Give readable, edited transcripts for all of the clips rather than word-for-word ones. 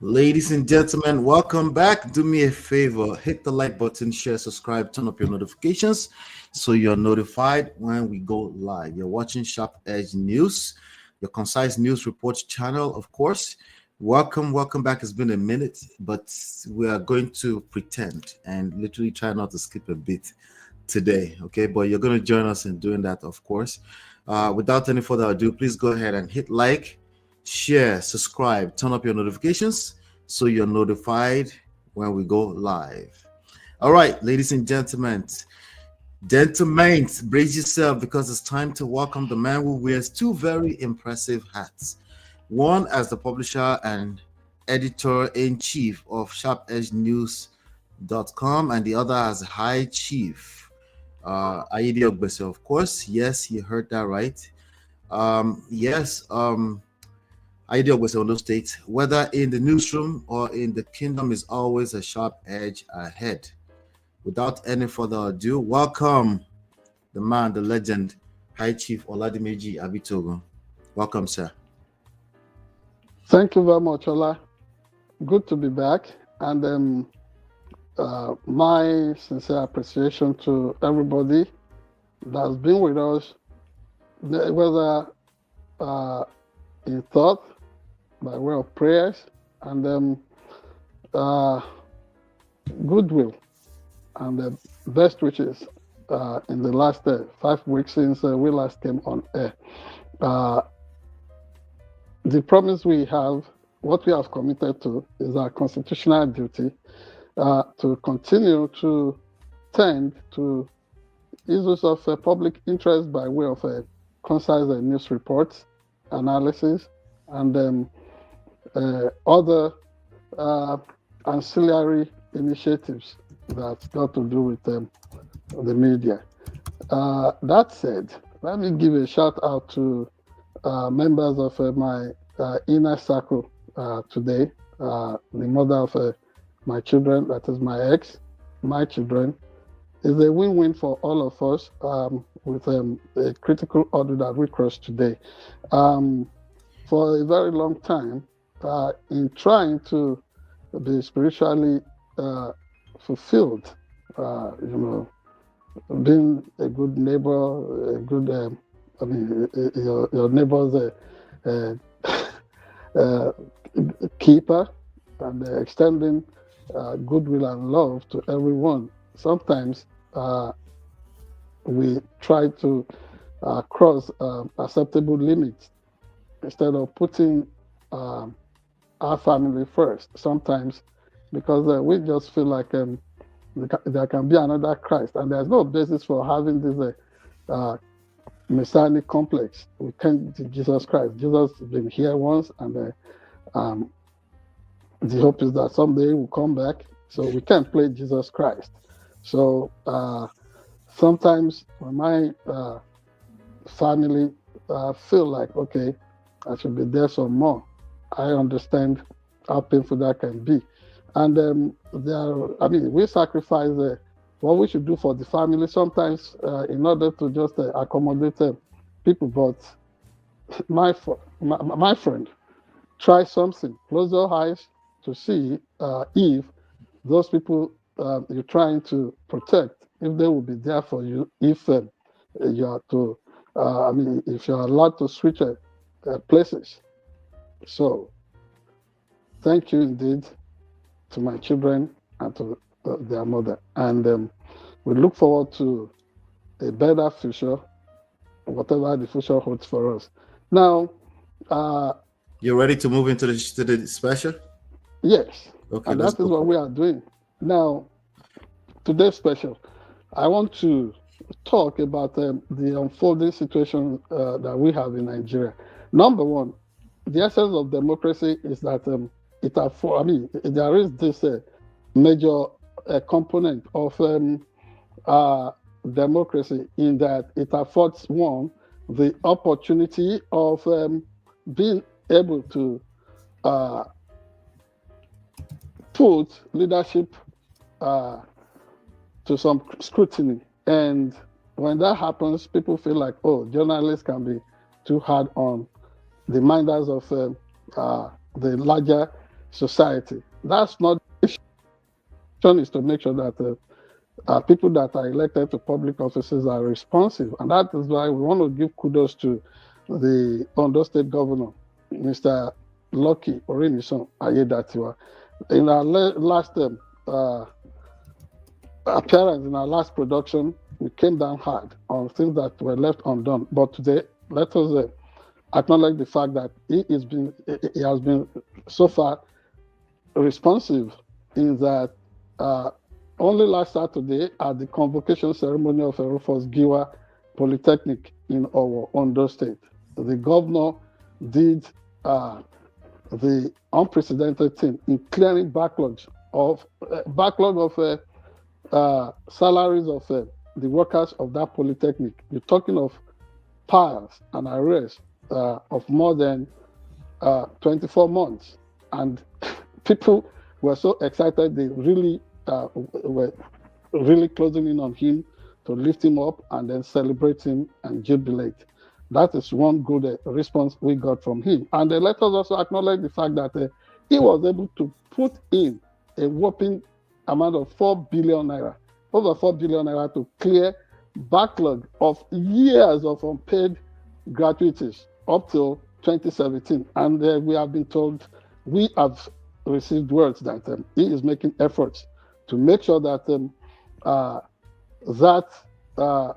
Ladies and gentlemen, welcome back. Do me a favor, hit the like button, share, subscribe, turn up your notifications so you're notified when we go live. You're watching Sharp Edge News, your concise news report channel, of course. Welcome back. It's been a minute, but we are going to pretend and literally try not to skip a bit today, okay? But you're going to join us in doing that, of course. Without any further ado, please go ahead and hit like, share, subscribe, turn up your notifications so you're notified when we go live. All right, ladies and gentlemen, brace yourself because it's time to welcome the man who wears two very impressive hats. One as the publisher and editor-in-chief of SharpEdgeNewsTV.com and the other as High Chief Ayide Ogbese, of course. Yes, you heard that right. Ayide Ogbese Ondo State, whether in the newsroom or in the kingdom, is always a sharp edge ahead. Without any further ado, welcome the man, the legend, High Chief Oladimeji Abitogun. Welcome, sir. Thank you very much, Ola. Good to be back. And my sincere appreciation to everybody that's been with us, whether in thought, by way of prayers, and goodwill, and the best wishes in the last 5 weeks since we last came on air. The promise we have, what we have committed to, is our constitutional duty to continue to tend to issues of public interest by way of concise news reports, analysis, and other ancillary initiatives that's got to do with the media. That said, let me give a shout out to members of my inner circle today, the mother of my children, that is my ex, my children. Is a win-win for all of us with a critical order that we crossed today. For a very long time, in trying to be spiritually fulfilled, being a good neighbor, a good, your neighbor's keeper, and extending goodwill and love to everyone. Sometimes we try to cross acceptable limits instead of putting our family first. Sometimes because we just feel like there can be another Christ, and there's no basis for having this messianic complex. We can't do Jesus Christ. Jesus has been here once, and the hope is that someday he will come back. So we can't play Jesus Christ. So sometimes when my family feel like, okay, I should be there some more, I understand how painful that can be. And we sacrifice what we should do for the family sometimes in order to just accommodate people. But my friend, try something. Close your eyes to see if those people you're trying to protect, if they will be there for you, if you are to, if you're allowed to switch places. So, thank you indeed to my children and to their mother. And we look forward to a better future, whatever the future holds for us. Now, you're ready to move into the special? Yes. Okay, and that is what we are doing. Now, today's special, I want to talk about the unfolding situation that we have in Nigeria. Number one, the essence of democracy is that there is this major component of democracy in that it affords one the opportunity of being able to put leadership to some scrutiny. And when that happens, people feel like, oh, journalists can be too hard on the minders of the larger society. That's not the mission, is to make sure that people that are elected to public offices are responsive. And that is why we want to give kudos to the Ondo State Governor, Mr. Lucky Orinison Ayedatiwa. In our last appearance, in our last production, we came down hard on things that were left undone. But today, let us acknowledge the fact that he has been so far responsive in that only last Saturday at the convocation ceremony of Rufus Giwa Polytechnic in Ondo State, the governor did the unprecedented thing in clearing backlog of salaries of the workers of that polytechnic. You're talking of piles and arrears of more than 24 months, and people were so excited they really were really closing in on him to lift him up and then celebrate him and jubilate. That is one good response we got from him. And let us also acknowledge the fact that he was able to put in a whopping amount of 4 billion naira, over 4 billion naira, to clear backlog of years of unpaid gratuities up till 2017. And we have been told, we have received words that he is making efforts to make sure that that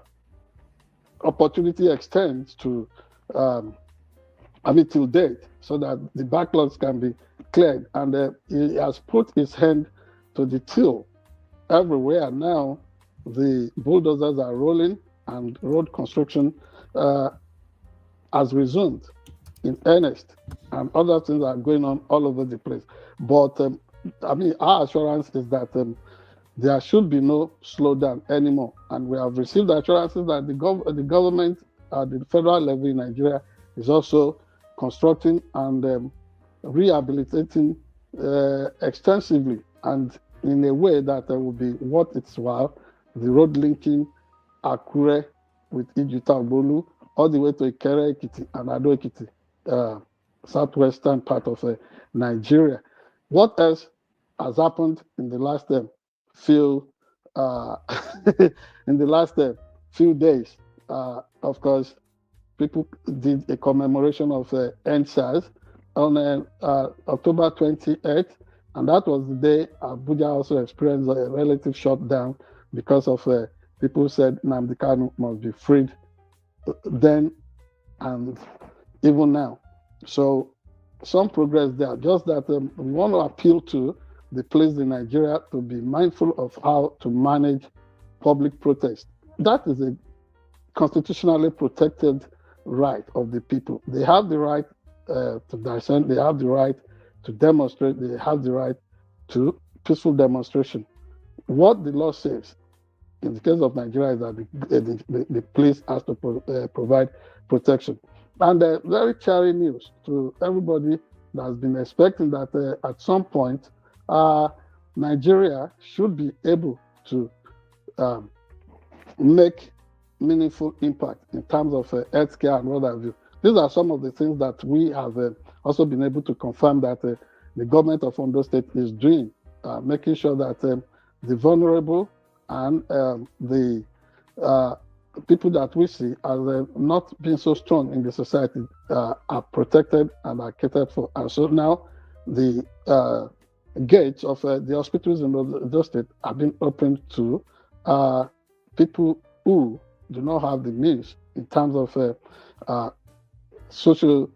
opportunity extends to, till date, so that the backlogs can be cleared. And he has put his hand to the till everywhere. Now the bulldozers are rolling and road construction has resumed in earnest, and other things are going on all over the place. But our assurance is that there should be no slowdown anymore, and we have received assurances that the government at the federal level in Nigeria is also constructing and rehabilitating extensively and in a way that will be worth its while. The road linking Akure with Ijuta-Bolu all the way to Ikere Ekiti and Ado Ekiti, southwestern part of Nigeria. What else has happened in the last few few days? Of course, people did a commemoration of NSAS on October 28th, and that was the day Abuja also experienced a relative shutdown because of people said Nnamdi Kanu must be freed then and even now. So some progress there, just that we want to appeal to the police in Nigeria to be mindful of how to manage public protest. That is a constitutionally protected right of the people. They have the right to dissent, they have the right to demonstrate, they have the right to peaceful demonstration. What the law says in the case of Nigeria is that the police has to provide protection. And very cheering news to everybody that has been expecting that at some point Nigeria should be able to make meaningful impact in terms of healthcare and what have you. These are some of the things that we have also been able to confirm that the government of Ondo State is doing, making sure that the vulnerable and the people that we see as not being so strong in the society are protected and are catered for. And so now the gates of the hospitals in Ondo State have been opened to people who do not have the means in terms of social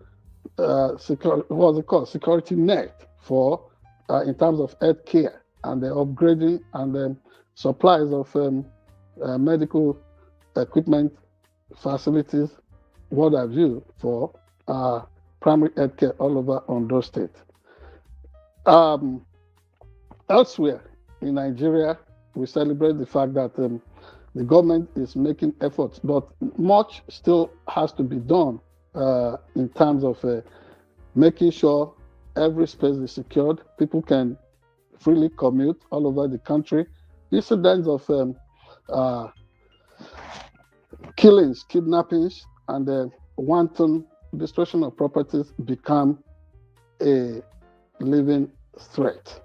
security net for in terms of health care and the upgrading and supplies of medical equipment, facilities, what have you, for primary health care all over Ondo State. Elsewhere in Nigeria, we celebrate the fact that the government is making efforts, but much still has to be done in terms of making sure every space is secured, people can freely commute all over the country. Incidents of killings, kidnappings, and wanton destruction of properties become a living threat,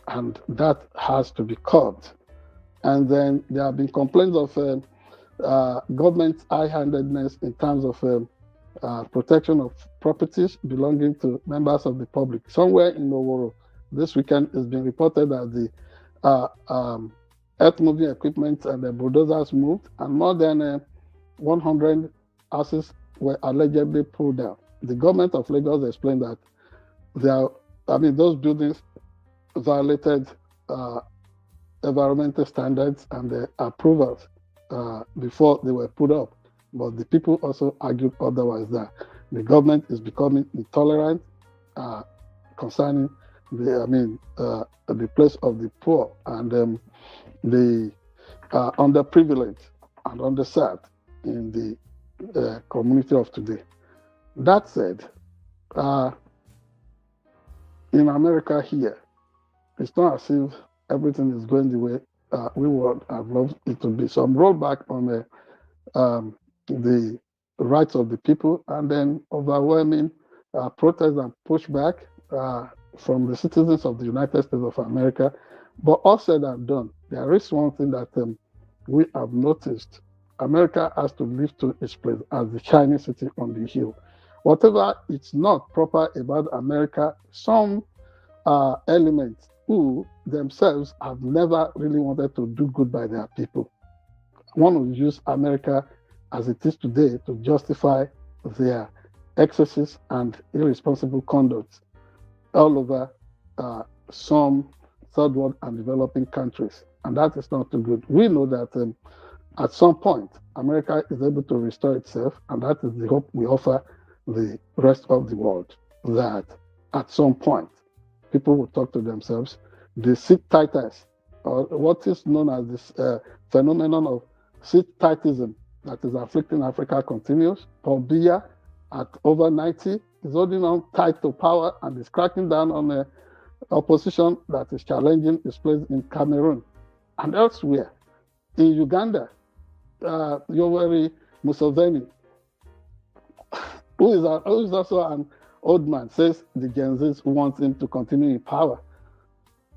and that has to be curbed. And then there have been complaints of government high-handedness in terms of protection of properties belonging to members of the public. Somewhere in Sowore this weekend, it's been reported that the earth-moving equipment and the bulldozers moved, and more than 100 houses were allegedly pulled down. The government of Lagos explained that those buildings violated environmental standards and the approvals before they were put up. But the people also argued otherwise, that the government is becoming intolerant concerning the place of the poor and the underprivileged and underserved in the community of today. That said, in America here, it's not as if everything is going the way we would have loved it to be. Some rollback on the rights of the people, and then overwhelming protest and pushback from the citizens of the United States of America. But all said and done, there is one thing that we have noticed. America has to live to its place as the shining city on the hill. Whatever it's not proper about America, some elements who themselves have never really wanted to do good by their people want to use America as it is today to justify their excesses and irresponsible conduct all over some third world and developing countries. And that is not too good. We know that at some point, America is able to restore itself, and that is the hope we offer the rest of the world, that at some point, people will talk to themselves. The seat-tighters, or what is known as this phenomenon of seat-tightism that is afflicting Africa continues. Paul Biya, at over 90, is holding on tight to power and is cracking down on the opposition that is challenging his place in Cameroon and elsewhere. In Uganda, Yoweri Museveni, who is also an old man, says the Gen Zs want him to continue in power.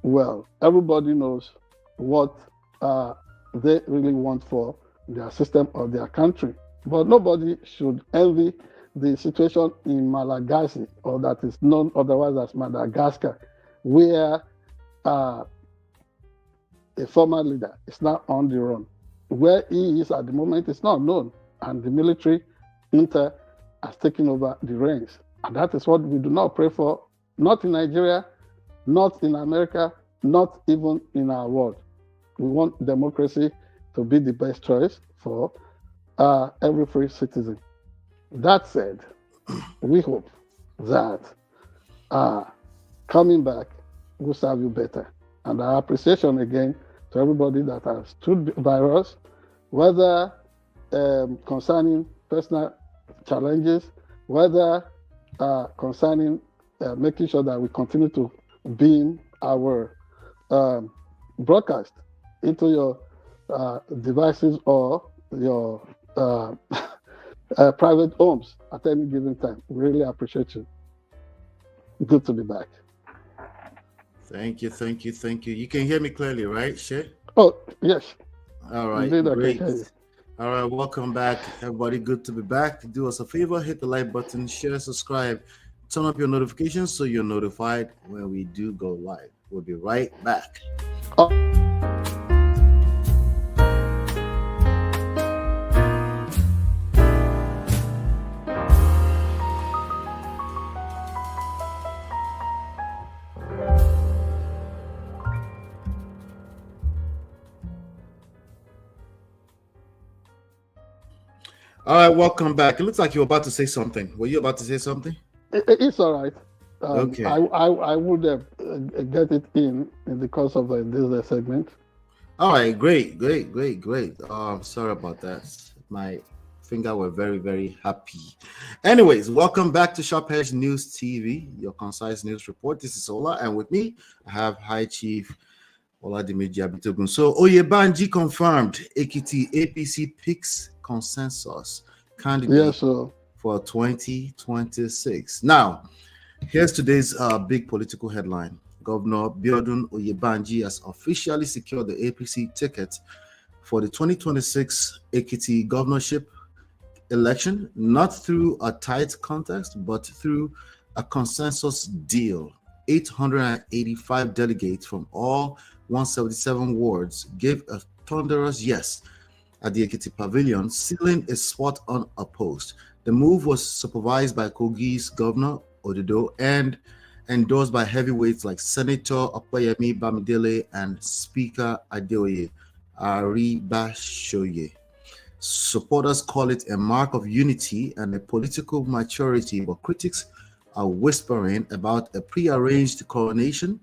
Well, everybody knows what they really want for their system or their country. But nobody should envy the situation in Malagasy, or that is known otherwise as Madagascar, where a former leader is now on the run. Where he is at the moment is not known, and the military inter has taken over the reins. And that is what we do not pray for, not in Nigeria, not in America, not even in our world. We want democracy to be the best choice for every free citizen. That said, we hope that coming back will serve you better. And our appreciation again to everybody that has stood by us, whether concerning personal challenges, whether concerning making sure that we continue to beam our broadcast into your devices or your private homes at any given time. We really appreciate you. Good to be back. Thank you. You can hear me clearly, right, Shay? Oh, yes. All right, Indeed, great. All right, welcome back, everybody. Good to be back. Do us a favor, hit the like button, share, subscribe, turn up your notifications so you're notified when we do go live. We'll be right back. All right, welcome back. It looks like you were about to say something. Were you about to say something? It's all right. Okay. I would get it in the course of this segment. All right, great. Sorry about that. My finger were very, very happy. Anyways, welcome back to SharpEdge News TV, your concise news report. This is Ola, and with me, I have High Chief Oladimeji Abitogun. So, Oyebanji confirmed Ekiti APC picks consensus candidate for 2026. Now, here's today's big political headline. Governor Biodun Oyebanji has officially secured the APC ticket for the 2026 Ekiti governorship election, not through a tight contest, but through a consensus deal. 885 delegates from all 177 wards gave a thunderous yes at the Ekiti Pavilion, sealing a spot unopposed. The move was supervised by Kogi's Governor Ododo and endorsed by heavyweights like Senator Opeyemi Bamidele and Speaker Adeoye Aribashoye. Supporters call it a mark of unity and a political maturity, but critics are whispering about a prearranged coronation,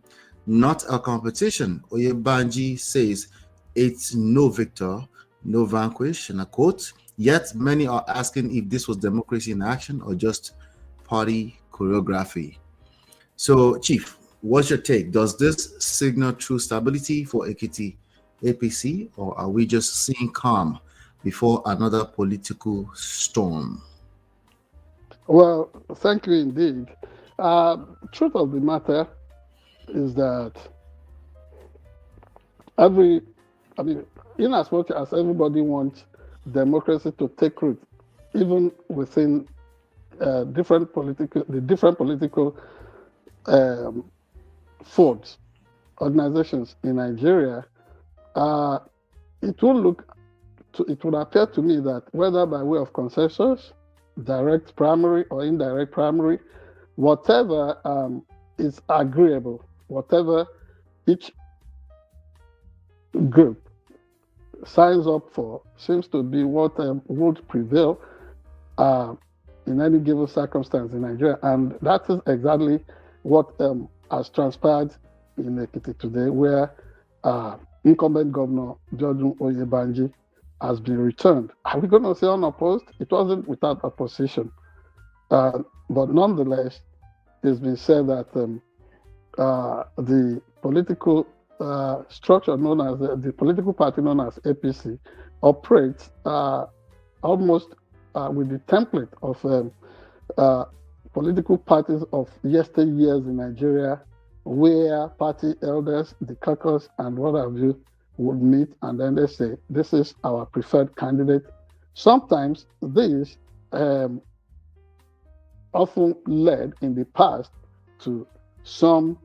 not a competition. Oyebanji says it's no victor, no vanquish, and I quote, yet many are asking if this was democracy in action or just party choreography. So, Chief, what's your take? Does this signal true stability for Ekiti APC, or are we just seeing calm before another political storm? Well, thank you indeed. Truth of the matter is that in as much as everybody wants democracy to take root, even within different political folds, organizations in Nigeria, it would appear to me that whether by way of consensus, direct primary or indirect primary, whatever is agreeable, whatever each group signs up for, seems to be what would prevail in any given circumstance in Nigeria. And that is exactly what has transpired in Ekiti today, where incumbent Governor Biodun Oyebanji has been returned. Are we going to say unopposed? It wasn't without opposition. But nonetheless, it's been said that the political structure known as the political party known as APC operates almost with the template of political parties of yesteryears in Nigeria, where party elders, the caucus, and what have you would meet, and then they say, this is our preferred candidate. Sometimes this often led in the past to some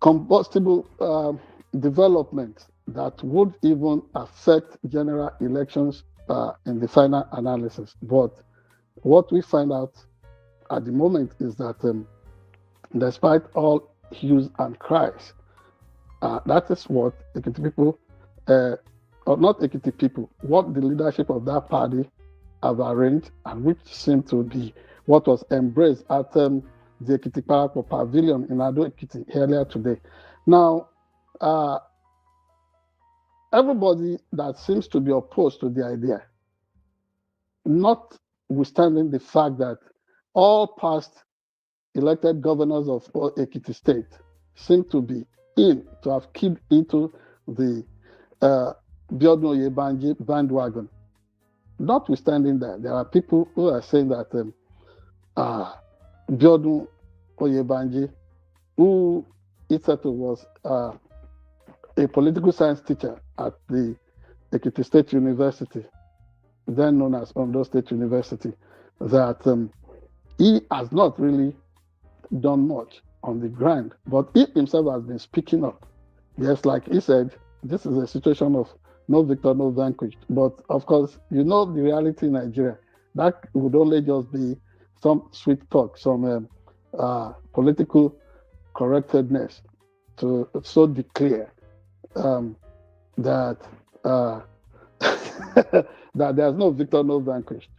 combustible developments that would even affect general elections in the final analysis. But what we find out at the moment is that despite all hues and cries, that is what Ekiti people, or not Ekiti people, what the leadership of that party have arranged, and which seemed to be what was embraced at the Ekiti Parako Pavilion in Ado Ekiti earlier today. Now, everybody that seems to be opposed to the idea, notwithstanding the fact that all past elected governors of Ekiti State seem to be to have keyed into the Biodun Oyebanji bandwagon. Notwithstanding that, there are people who are saying that Biodun Oyebanji, who itself was a political science teacher at the Ekiti State University, then known as Ondo State University, that he has not really done much on the ground, but he himself has been speaking up. Yes, like he said, this is a situation of no victor, no vanquished. But of course, you know the reality in Nigeria. That would only just be some sweet talk, some political correctedness to so declare that that there's no victor, no vanquished.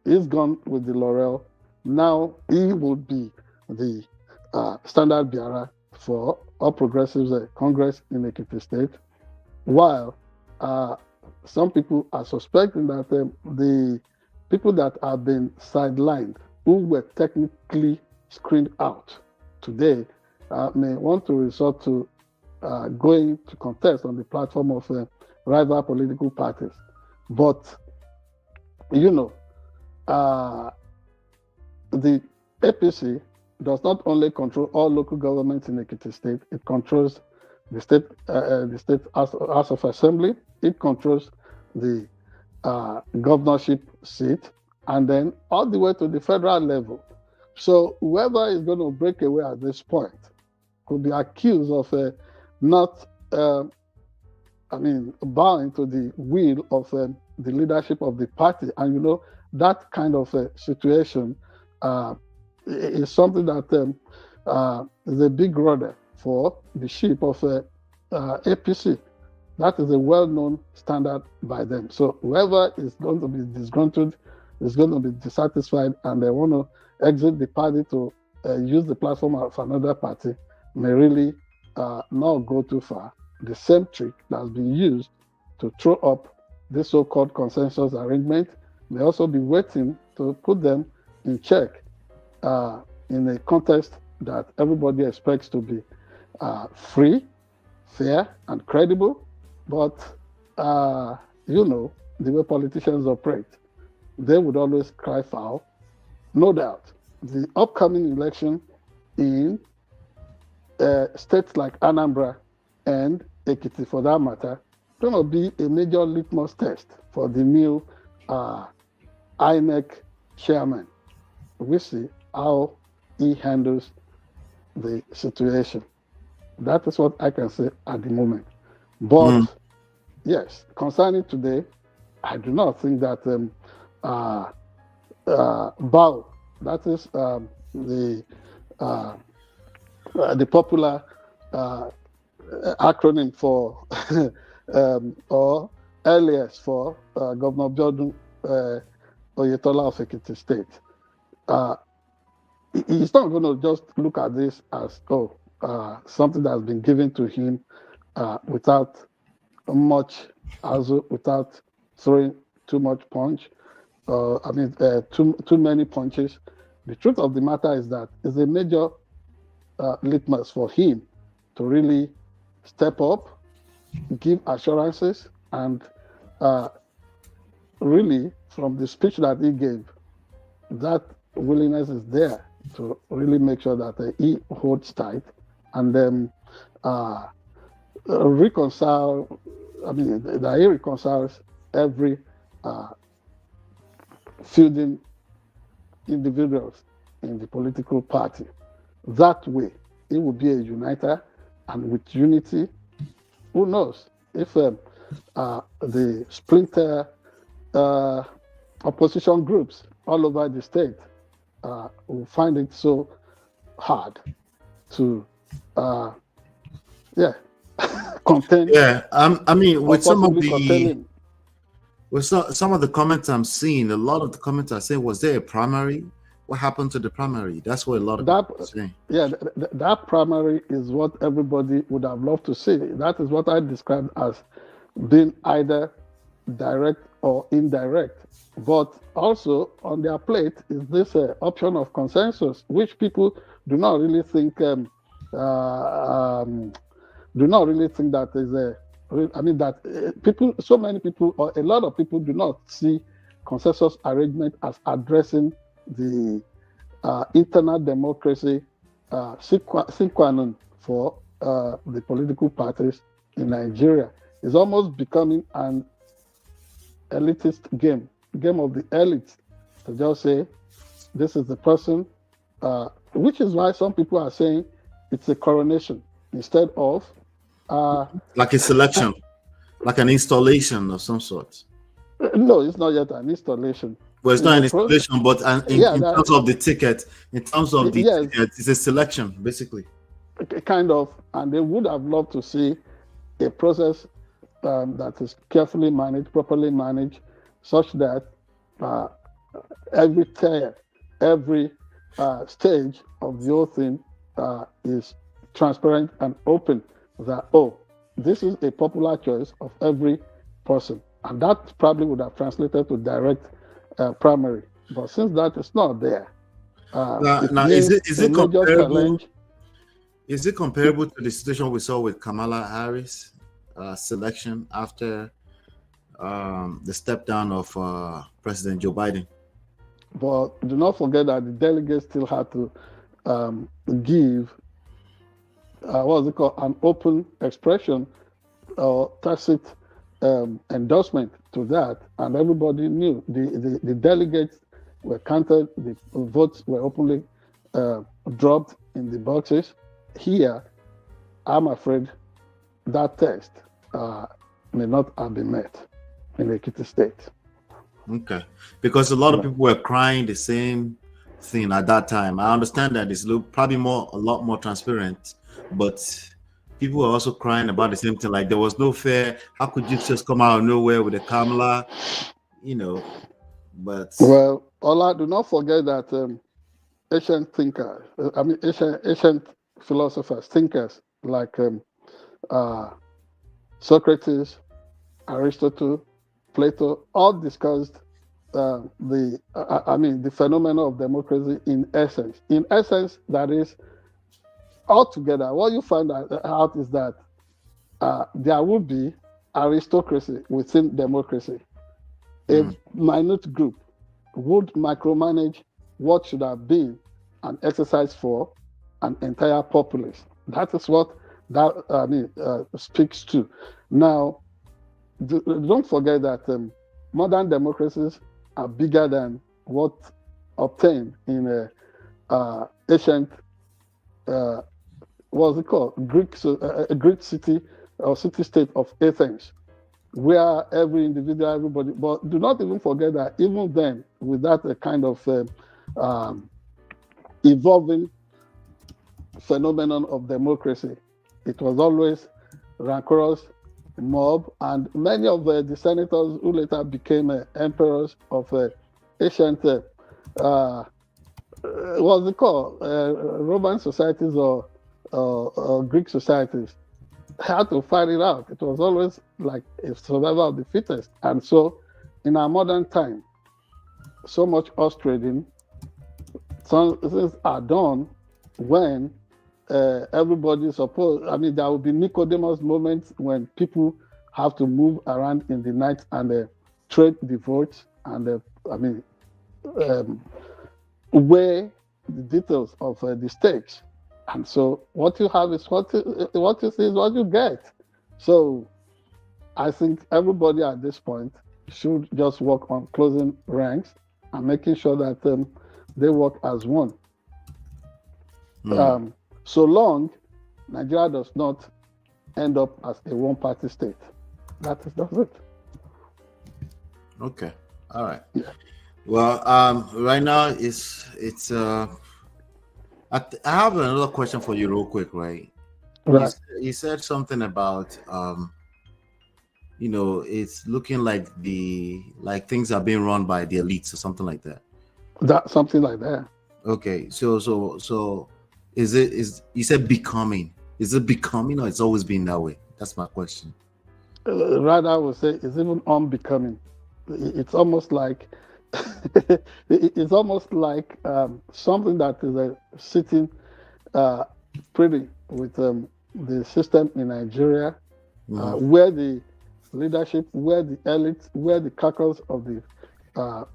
He's gone with the laurel. Now he would be the standard bearer for All Progressives Congress in Ekiti State, while some people are suspecting that the people that have been sidelined, who were technically screened out today, may want to resort to going to contest on the platform of rival political parties. But, you know, the APC does not only control all local governments in Ekiti State, it controls the state House of Assembly, it controls the governorship seat, and then all the way to the federal level. So whoever is going to break away at this point could be accused of not, bowing to the will of the leadership of the party. And you know, that kind of situation is something that is a big rudder for the ship of APC. That is a well-known standard by them. So whoever is going to be disgruntled is going to be dissatisfied, and they want to exit the party to use the platform of another party may really not go too far. The same trick that's been used to throw up this so-called consensus arrangement may also be waiting to put them in check in a contest that everybody expects to be free, fair, and credible. But you know, the way politicians operate, they would always cry foul. No doubt, the upcoming election in states like Anambra and Ekiti, for that matter, going to be a major litmus test for the new INEC chairman. We see how he handles the situation. That is what I can say at the moment. But yes, concerning today, I do not think that BAO, that is the popular acronym for or alias for Governor Abitogun Oyetola of Ekiti State. He's not going to just look at this as something that's been given to him without much, also without throwing too much punch. Too many punches. The truth of the matter is that it's a major litmus for him to really step up, give assurances, and really, from the speech that he gave, that willingness is there to really make sure that he holds tight and then reconcile. That he reconciles every feuding individuals in the political party. That way, it will be a uniter, and with unity, who knows if the splinter opposition groups all over the state will find it so hard to contain. Yeah, with some of containing. with some of the comments I'm seeing, a lot of the comments are saying, was there a primary? What happened to the primary? That's what a lot of people are saying. Yeah, that primary is what everybody would have loved to see. That is what I described as being either direct or indirect. But also on their plate is this option of consensus, which people do not really think that is a. So many people, or a lot of people, do not see consensus arrangement as addressing the internal democracy sine qua non for the political parties in Nigeria. It's almost becoming an elitist game of the elites, to just say this is the person, which is why some people are saying it's a coronation instead of like a selection, like an installation of some sort. No, it's not yet an installation. Well, it's not an installation, but in terms of the ticket, ticket, it's a selection, basically. Kind of, and they would have loved to see a process that is carefully managed, properly managed, such that every tier, every stage of the whole thing is transparent and open. That, this is a popular choice of every person. And that probably would have translated to direct primary. But since that is not there, is it comparable? Is it comparable to the situation we saw with Kamala Harris selection after the step down of President Joe Biden? But do not forget that the delegates still had to give what's it called, an open expression or tacit endorsement to that, and everybody knew. The delegates were counted, the votes were openly dropped in the boxes. Here, I'm afraid that test may not have been met in Ekiti State. Okay, because a lot of people were crying the same thing at that time. I understand that it's probably a lot more transparent, but people were also crying about the same thing. Like, there was no fair. How could you just come out of nowhere with a Kamala? But well, Ola, do not forget that ancient thinkers, ancient philosophers, thinkers like Socrates, Aristotle, Plato, all discussed the phenomenon of democracy in essence. In essence, that is, altogether, what you find out is that there will be aristocracy within democracy. A minute group would micromanage what should have been an exercise for an entire populace. That is what that speaks to. Now, don't forget that modern democracies are bigger than what obtained in ancient, what's it called, Greek city or city-state of Athens, where every individual, everybody. But do not even forget that even then, with that kind of evolving phenomenon of democracy, it was always rancorous mob, and many of the senators who later became emperors of ancient what's it called, Roman societies or Greek societies, had to fight it out. It was always like a survival of the fittest. And so in our modern time, so much horse trading, some things are done when everybody suppose, there will be Nicodemus moments when people have to move around in the night and trade the votes and weigh the details of the stakes. And so what you have is what you see is what you get. So I think everybody at this point should just work on closing ranks and making sure that they work as one. So long Nigeria does not end up as a one-party state. That is it. Okay. All right. Yeah. Well, right now it's I have another question for you real quick, right? Right. You said something about it's looking like things are being run by the elites or something like that. Something like that. Okay. So you said becoming. Is it becoming, or it's always been that way? That's my question. Rather, I would say it's even unbecoming. It's almost like something that is sitting pretty with the system in Nigeria, where the leadership, where the elites, where the caucus of the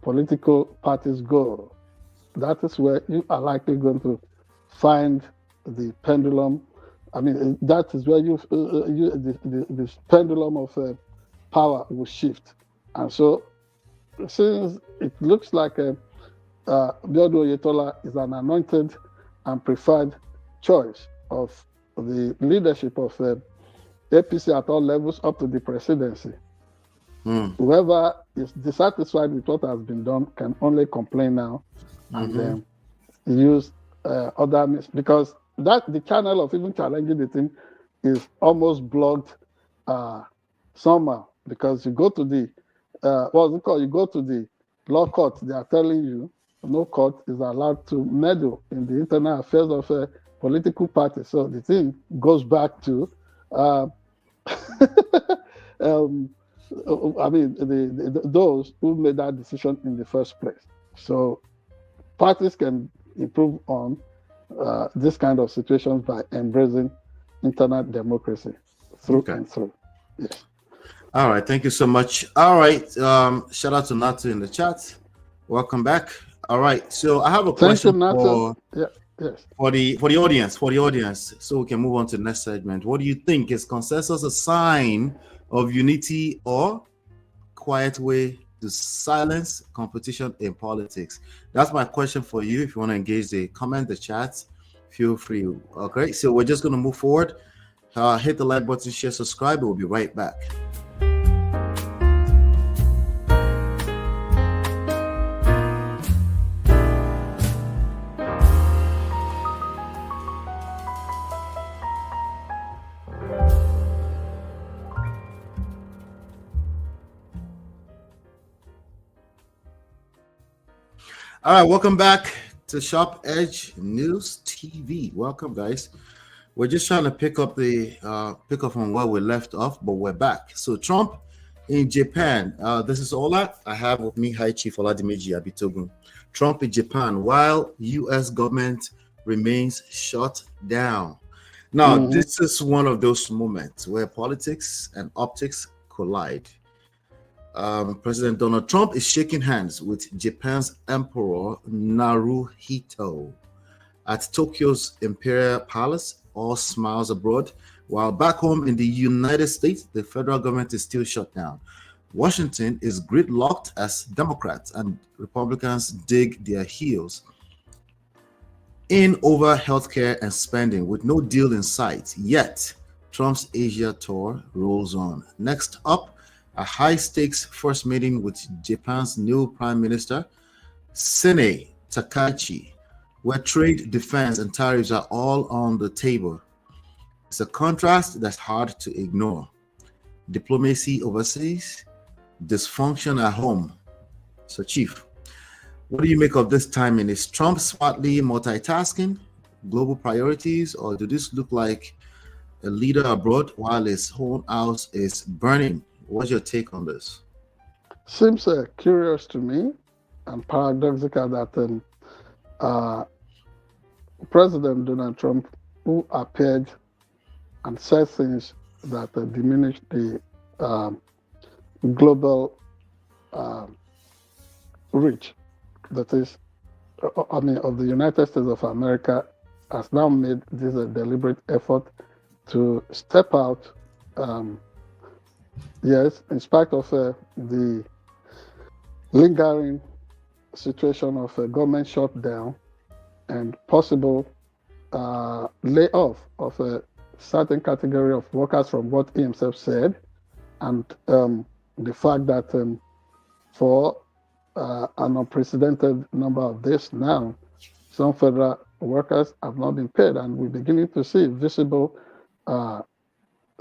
political parties go. That is where you are likely going to find the pendulum. That is where the pendulum of power will shift. And so, since it looks like Biodun Oyetola is an anointed and preferred choice of the leadership of APC at all levels up to the presidency, whoever is dissatisfied with what has been done can only complain now and then use other means, because the channel of even challenging the thing is almost blocked somehow, because you go to the you go to the law court, they are telling you no court is allowed to meddle in the internal affairs of a political party. So the thing goes back to those who made that decision in the first place. So parties can improve on this kind of situations by embracing internal democracy through and through. Yes. All right, thank you so much. All right, shout out to Natu in the chat. Welcome back. All right, so I have a question for Yes. For the audience, so we can move on to the next segment. What do you think? Is consensus a sign of unity or quiet way to silence competition in politics? That's my question for you. If you want to engage the comment, the chat, feel free. Okay, so we're just going to move forward. Hit the like button, share, subscribe. We'll be right back. All right, welcome back to Sharp Edge News TV. Welcome, guys. We're just trying to pick up on where we left off, but we're back. So Trump in Japan. This is Ola. I have with me High Chief Oladimeji Abitogun. Trump in Japan, while U.S. government remains shut down. Now, this is one of those moments where politics and optics collide. President Donald Trump is shaking hands with Japan's Emperor Naruhito at Tokyo's Imperial Palace. All smiles abroad, while back home in the United States, the federal government is still shut down. Washington is gridlocked as Democrats and Republicans dig their heels in over healthcare and spending with no deal in sight. Yet, Trump's Asia tour rolls on. Next up, a high-stakes first meeting with Japan's new Prime Minister, Sine Takaichi, where trade, defense, and tariffs are all on the table. It's a contrast that's hard to ignore. Diplomacy overseas, dysfunction at home. So, Chief, what do you make of this timing? Is Trump smartly multitasking global priorities, or does this look like a leader abroad while his own house is burning? What's your take on this? Seems curious to me and paradoxical that President Donald Trump, who appeared and said things that diminished the global reach, that is, of the United States of America, has now made this a deliberate effort to step out. Yes, in spite of the lingering situation of a government shutdown and possible layoff of a certain category of workers from what he himself said, and the fact that for an unprecedented number of days now, some federal workers have not been paid, and we're beginning to see visible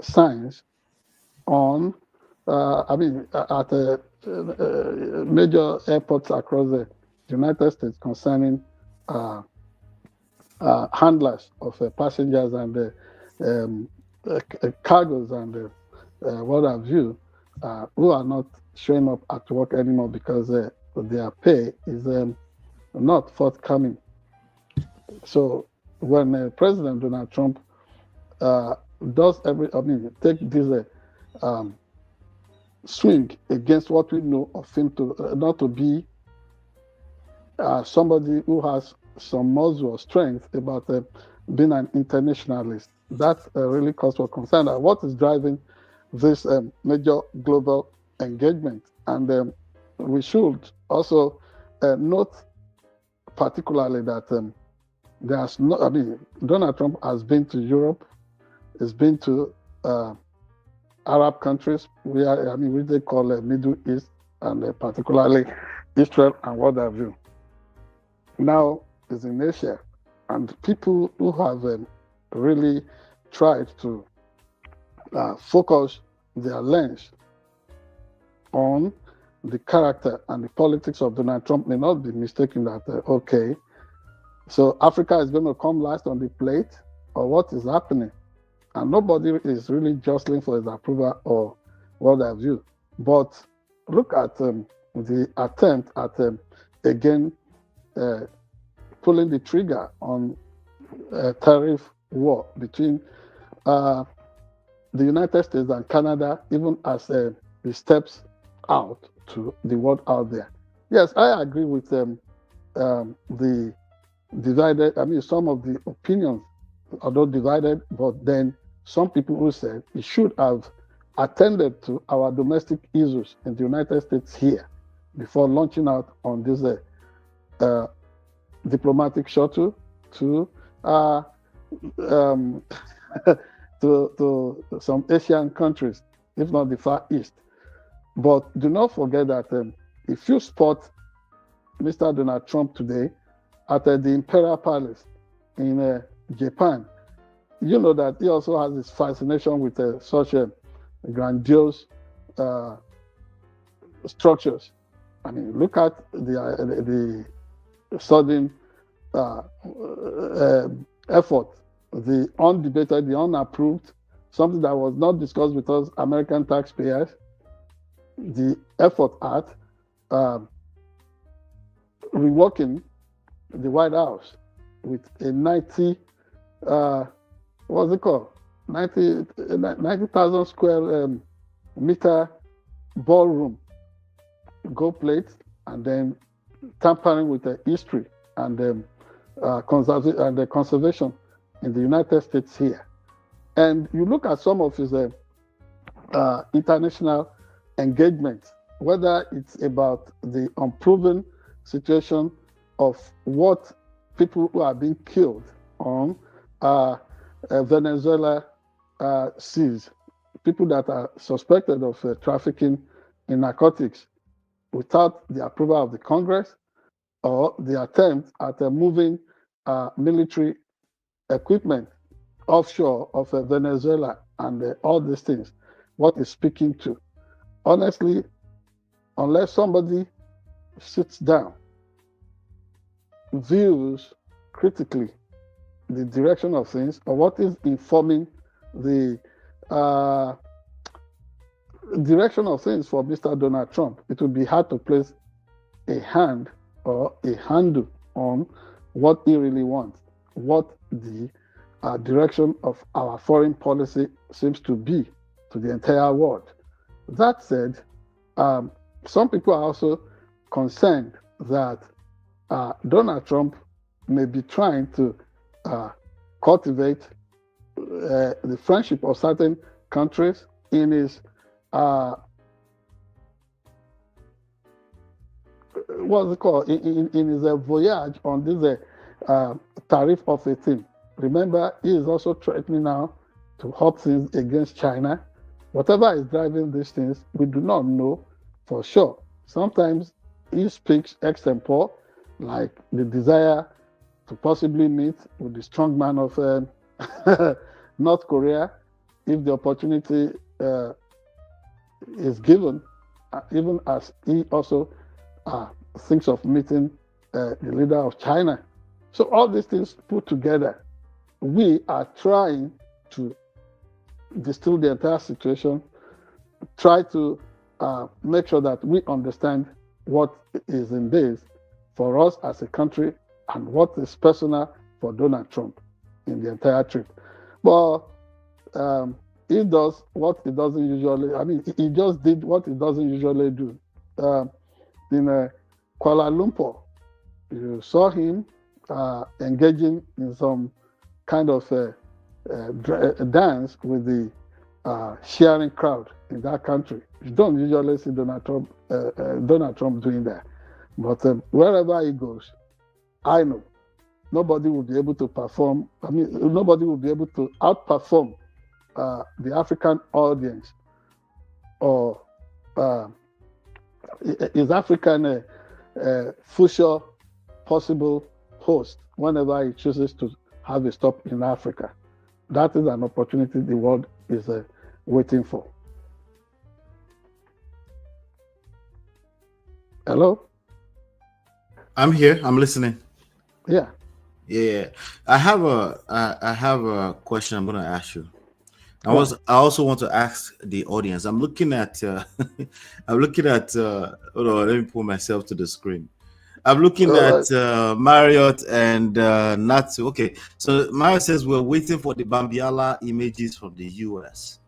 signs on at major airports across the United States concerning handlers of passengers and cargoes and what have you, who are not showing up at work anymore because their pay is not forthcoming. So when President Donald Trump take this swing against what we know of him to not to be somebody who has some muscle or strength about being an internationalist, that really cause for concern. What is driving this major global engagement? And we should also note particularly that there's no. Donald Trump has been to Europe, has been to Arab countries, which they call Middle East, and particularly Israel and what have you. Now is in Asia, and people who have really tried to focus their lens on the character and the politics of Donald Trump may not be mistaken that, okay, so Africa is going to come last on the plate, or what is happening? And nobody is really jostling for his approval or what have you. But look at the attempt at, again, pulling the trigger on a tariff war between the United States and Canada, even as he steps out to the world out there. Yes, I agree with the divided. I mean, some of the opinions are not divided, but then some people who said he should have attended to our domestic issues in the United States here before launching out on this diplomatic shuttle to um, to some Asian countries, if not the Far East. But do not forget that if you spot Mr. Donald Trump today at the Imperial Palace in Japan, you know that he also has this fascination with such grandiose structures. I mean, look at the sudden effort, the undebated, the unapproved, something that was not discussed with us American taxpayers, the effort at reworking the White House with a 90, what's it called? 90,000 square meter ballroom, gold plate, and then tampering with the history and the conservation in the United States here. And you look at some of his international engagements, whether it's about the unproven situation of what people who are being killed on Venezuela seas, people that are suspected of trafficking in narcotics without the approval of the Congress, or the attempt at moving military equipment offshore of Venezuela, and all these things, what is speaking to. Honestly, unless somebody sits down, views critically the direction of things, or what is informing the direction of things for Mr. Donald Trump, it would be hard to place a hand or a handle on what he really wants, what the direction of our foreign policy seems to be to the entire world. That said, some people are also concerned that Donald Trump may be trying to cultivate the friendship of certain countries in his what's it called, in his voyage on this tariff of a thing. Remember, he is also threatening now to hop things against China. Whatever is driving these things, we do not know for sure. Sometimes he speaks extempore, like the desire to possibly meet with the strongman of North Korea if the opportunity is given, even as he also thinks of meeting the leader of China. So all these things put together, we are trying to distill the entire situation, try to make sure that we understand what is in this for us as a country and what is personal for Donald Trump in the entire trip. But he does what he doesn't usually, I mean, he just did what he doesn't usually do. In Kuala Lumpur, you saw him engaging in some kind of dance with the sharing crowd in that country. You don't usually see Donald Trump doing that. But wherever he goes, I know nobody will be able to perform. I mean, nobody will be able to outperform the African audience or his African future possible host whenever he chooses to have a stop in Africa. That is an opportunity the world is waiting for. Hello? I'm here. I'm listening. Yeah. Yeah. I have a question I'm going to ask you. I also want to ask the audience. I'm looking at hold on, let me pull myself to the screen. I'm looking at Marriott and Natsu. Okay, so Marriott says we're waiting for the Bambiala images from the US.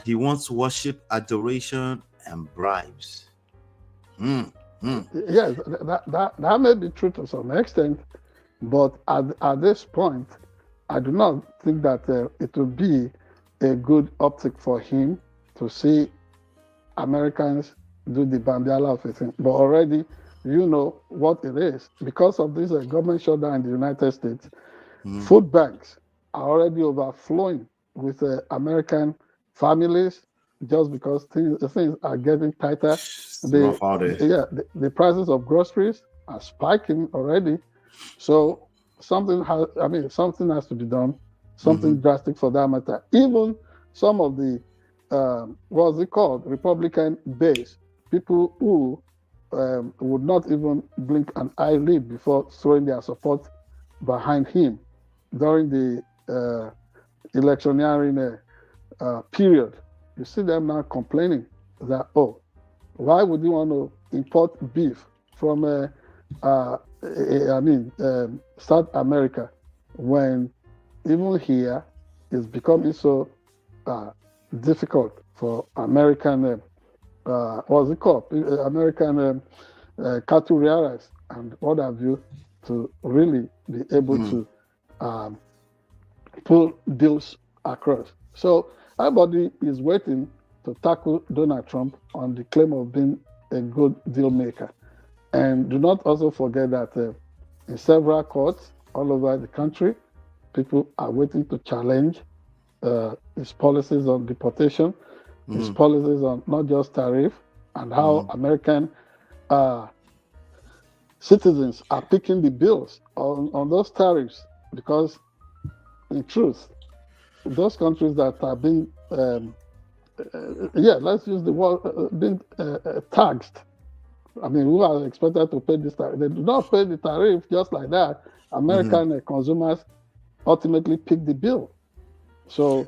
He wants worship, adoration, and bribes. Yes, that may be true to some extent. But at this point, I do not think that it would be a good optic for him to see Americans do the Bambiala of a thing. But already, you know what it is. Because of this government shutdown in the United States, food banks are already overflowing with American families just because things are getting tighter. The prices of groceries are spiking already. So something has to be done, something drastic for that matter. Even some of the what's it called, Republican base, people who would not even blink an eyelid before throwing their support behind him during the electioneering period. You see them now complaining that, oh, why would you want to import beef from South America when even here it's becoming so difficult for American what's it called, American cattle rearers and what have you to really be able to pull deals across. So everybody is waiting to tackle Donald Trump on the claim of being a good deal maker. And do not also forget that in several courts all over the country, people are waiting to challenge his policies on deportation, his policies on not just tariff, and how American citizens are picking the bills on those tariffs. Because in truth, those countries that are being, let's use the word, being taxed, I mean, who are expected to pay this tariff? They do not pay the tariff just like that. American consumers ultimately pick the bill. So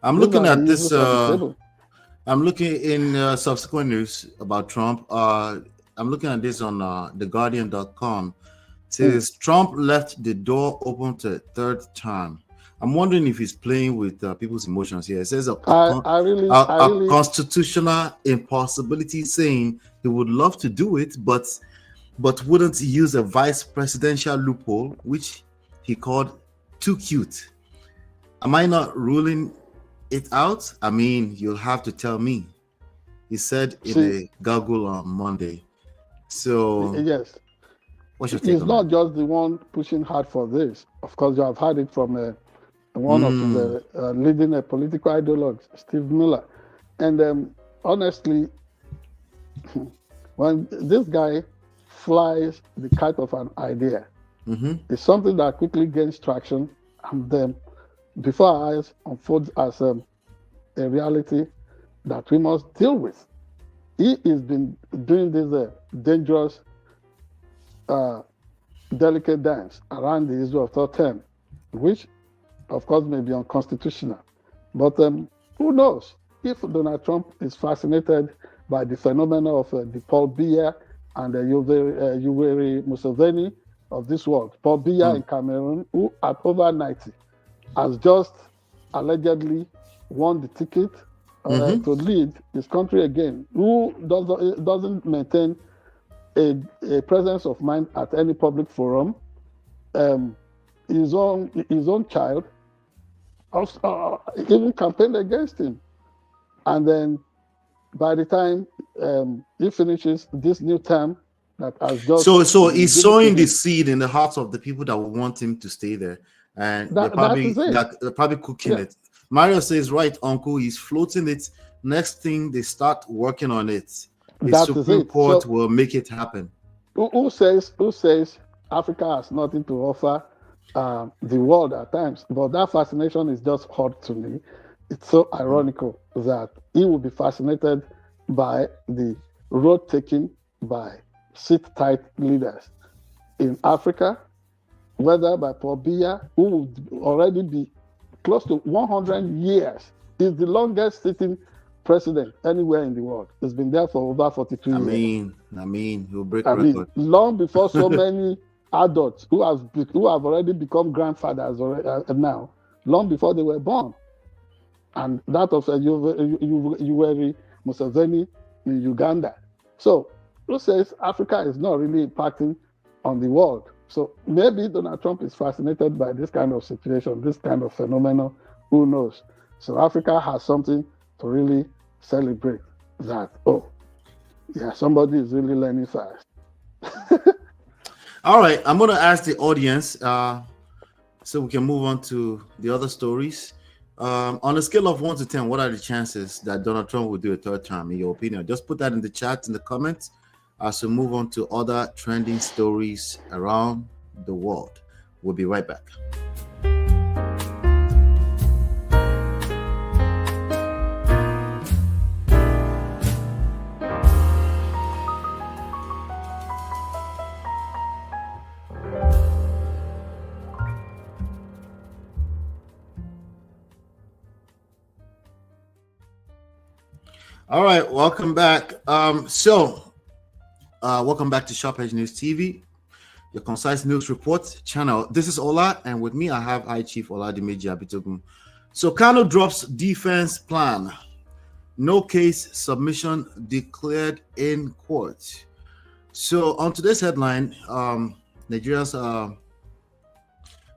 I'm looking at this. I'm looking in subsequent news about Trump. I'm looking at this on theguardian.com. It says Trump left the door open to a third term. I'm wondering if he's playing with people's emotions here. It says a constitutional impossibility, saying he would love to do it, but wouldn't use a vice presidential loophole, which he called too cute. Am I not ruling it out? I mean, you'll have to tell me. He said in a goggle on Monday. So yes, what's your take he's on not that? just the one pushing hard for this. Of course, you have heard it from one of the leading political ideologues, Steve Miller. And honestly, when this guy flies the kite of an idea, it's something that quickly gains traction, and then before our eyes unfolds as a reality that we must deal with. He has been doing this dangerous, delicate dance around the issue of third term, which, of course, may be unconstitutional. But who knows? If Donald Trump is fascinated by the phenomena of the Paul Biya and Yoweri Museveni of this world, Paul Biya in Cameroon, who at over 90 has just allegedly won the ticket to lead his country again, who doesn't maintain a presence of mind at any public forum. His own child even campaigned against him. And then by the time he finishes this new term that has just... So he's sowing the seed in the hearts of the people that want him to stay there. And they're probably cooking it. Mario says, right, uncle, he's floating it. Next thing, they start working on it. The Supreme Court will make it happen. Who says Africa has nothing to offer the world at times? But that fascination is just hard to me. It's so ironical that he will be fascinated by the road taken by sit-tight leaders in Africa, whether by Paul Biya, who will already be close to 100 years. He's the longest sitting president anywhere in the world. He's been there for over 42 years. I mean, he'll break record. Long before so many adults who have already become grandfathers now, long before they were born. And that of Yoweri Museveni in Uganda. So who says Africa is not really impacting on the world? So maybe Donald Trump is fascinated by this kind of situation, this kind of phenomenon. Who knows? So Africa has something to really celebrate. That yeah, somebody is really learning fast. All right, I'm going to ask the audience so we can move on to the other stories. On a scale of 1 to 10, what are the chances that Donald Trump will do a third term, in your opinion? Just put that in the chat, in the comments, as we move on to other trending stories around the world. We'll be right back. All right, welcome back. Welcome back to SharpEdge News TV, your concise news report channel. This is Ola, and with me I have High Chief Oladimeji Abitogun. So Kanu drops defense plan. No case submission declared in court. So on today's headline, Nigeria's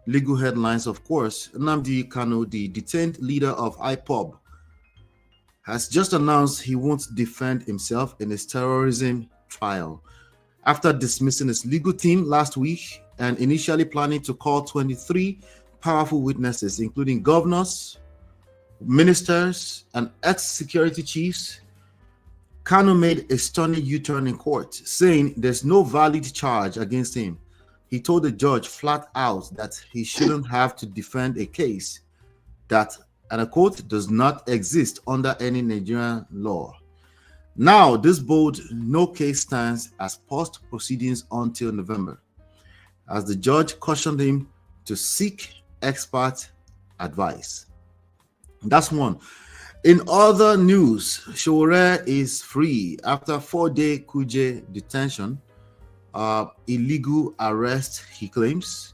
legal headlines, of course, Nnamdi Kanu, the detained leader of IPOB, has just announced he won't defend himself in his terrorism trial after dismissing his legal team last week and initially planning to call 23 powerful witnesses, including governors, ministers, and ex-security chiefs. Kanu made a stunning U-turn in court, saying there's no valid charge against him. He told the judge flat out that he shouldn't have to defend a case that, and a quote, does not exist under any Nigerian law. Now, this bold no case stands as paused proceedings until November, as the judge cautioned him to seek expert advice. That's one. In other news, Sowore is free after 4-day Kuje detention, illegal arrest, he claims.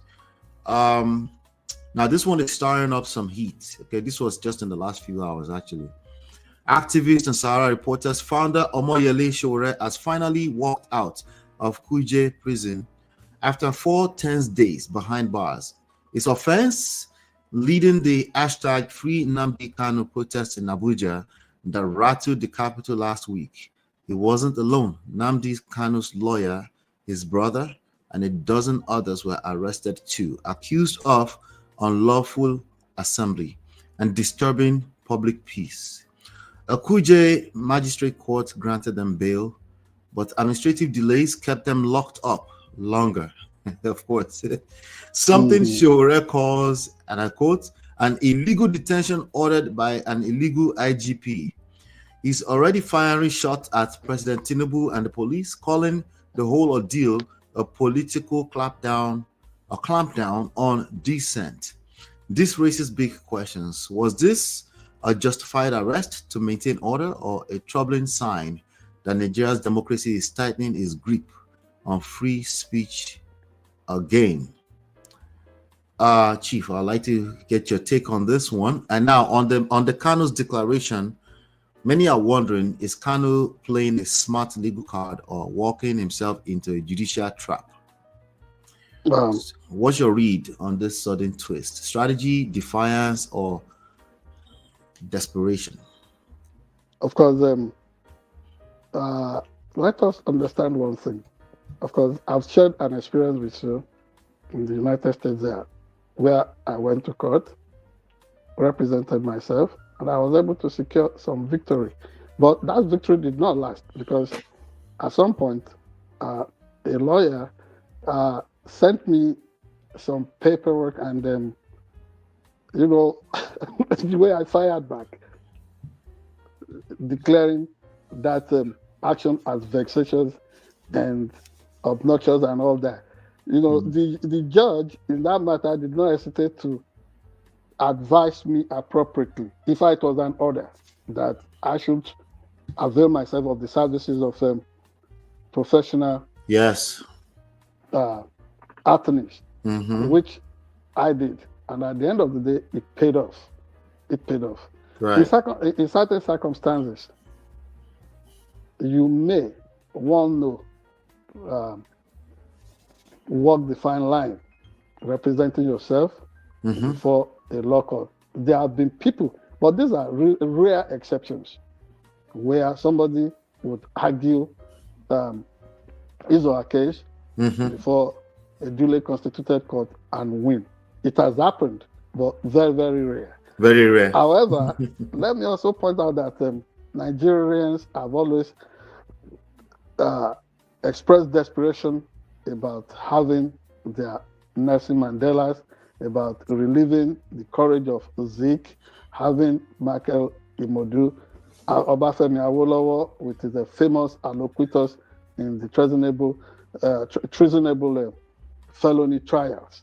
Now, this one is stirring up some heat. Okay, this was just in the last few hours, actually. Activists and Sahara reporters founder Omoyele Sowore has finally walked out of Kuje prison after 4 tense days behind bars. His offense, leading the hashtag Free Nnamdi Kanu protest in Abuja that rattled the capital last week. He wasn't alone. Nnamdi Kanu's lawyer, his brother, and a dozen others were arrested too, accused of unlawful assembly and disturbing public peace. A Kuje magistrate court granted them bail, but administrative delays kept them locked up longer. Of course, something Sowore calls, and I quote, an illegal detention ordered by an illegal IGP. He's already firing shots at President Tinubu and the police, calling the whole ordeal a political clampdown on dissent. This raises big questions. Was this a justified arrest to maintain order, or a troubling sign that Nigeria's democracy is tightening its grip on free speech again? Chief, I'd like to get your take on this one. And now on the Kanu's declaration, many are wondering, is Kanu playing a smart legal card or walking himself into a judicial trap? What's your read on this sudden twist? Strategy, defiance, or desperation? Of course, let us understand one thing. Of course, I've shared an experience with you in the United States there, where I went to court, represented myself, and I was able to secure some victory. But that victory did not last, because at some point, a lawyer sent me some paperwork, and then, the way I fired back, declaring that action as vexatious and obnoxious and all that. The judge in that matter did not hesitate to advise me appropriately, if it was an order, that I should avail myself of the services of professional attorneys, which I did. And at the end of the day, it paid off. Right. In certain circumstances, you may want to walk the fine line representing yourself before a law court. There have been people, but these are rare exceptions where somebody would argue his or her case before a duly constituted court and win. It has happened, but very, very rare. Very rare. However, let me also point out that Nigerians have always expressed desperation about having their Nelson Mandelas, about reliving the courage of Zik, having Michael Imodu, Obafemi Awolowo, which is a famous allocutus in the treasonable felony trials.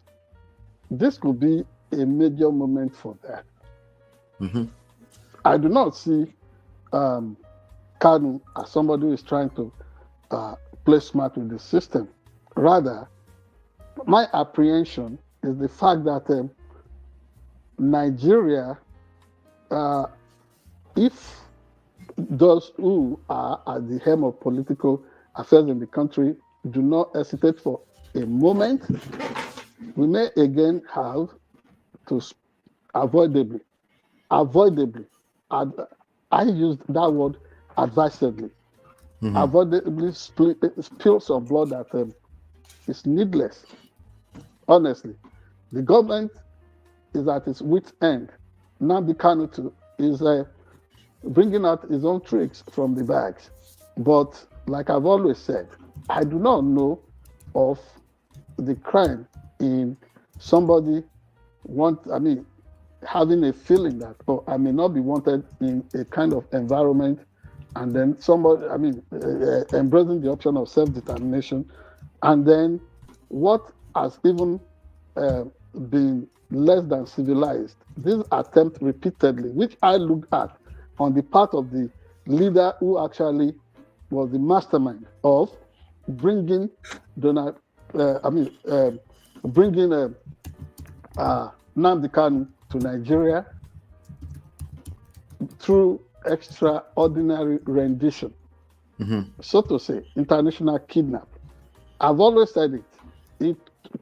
This could be a major moment for that. I do not see Kanu as somebody who is trying to play smart with the system. Rather, my apprehension is the fact that Nigeria, if those who are at the helm of political affairs in the country do not hesitate for a moment, we may again have to avoidably, I used that word advisedly, avoidably spills of blood that is needless. Honestly, the government is at its wit's end. Nnamdi Kanu is bringing out his own tricks from the bags. But like I've always said, I do not know of the crime in somebody having a feeling that, I may not be wanted in a kind of environment, and then somebody, embracing the option of self-determination, and then what has even been less than civilized, this attempt repeatedly, which I looked at on the part of the leader who actually was the mastermind of bringing Nnamdi Kanu to Nigeria through extraordinary rendition, so to say, international kidnap. I've always said it. It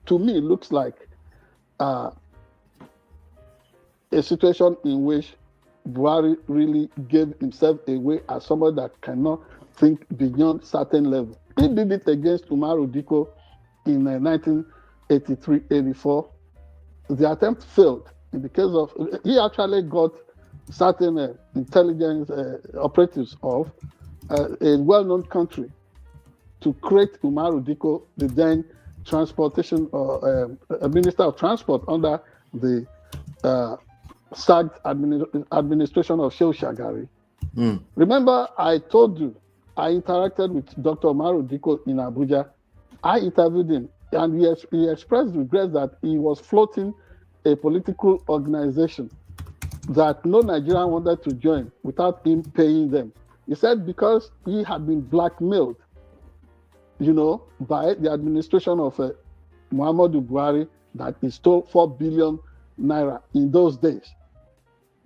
to me looks like a situation in which Buhari really gave himself away as somebody that cannot think beyond certain level. He did it against Umaru Diko in 1983-84. The attempt failed. In the case of, he actually got certain intelligence operatives of a well-known country to create Umaru Diko, the then transportation minister of transport under the SAG administration of Shehu Shagari. Remember, I told you, I interacted with Dr. Umaru Diko in Abuja. I interviewed him, and he expressed regret that he was floating a political organization that no Nigerian wanted to join without him paying them. He said because he had been blackmailed, by the administration of Muhammadu Buhari, that he stole 4 billion naira in those days.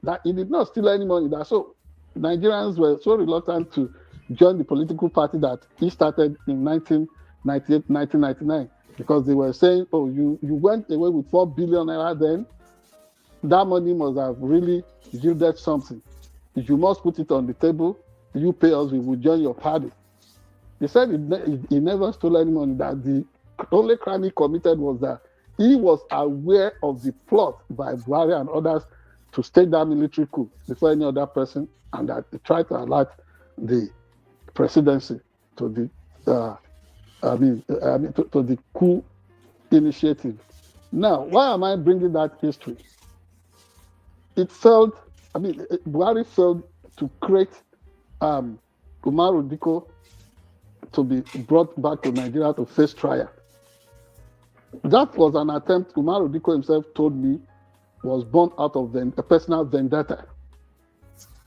That he did not steal any money. So Nigerians were so reluctant to join the political party that he started in 1998, 1999, because they were saying, oh, you went away with 4 billion naira then. That money must have really yielded something. You must put it on the table. You pay us, we will join your party. He said he never stole any money, that the only crime he committed was that he was aware of the plot by Buhari and others to stage that military coup before any other person, and that they tried to alert the presidency to the to the coup initiative. Now, why am I bringing that history? Buhari failed to create Umaru Diko to be brought back to Nigeria to face trial. That was an attempt Umaru Diko himself told me was born out of a personal vendetta,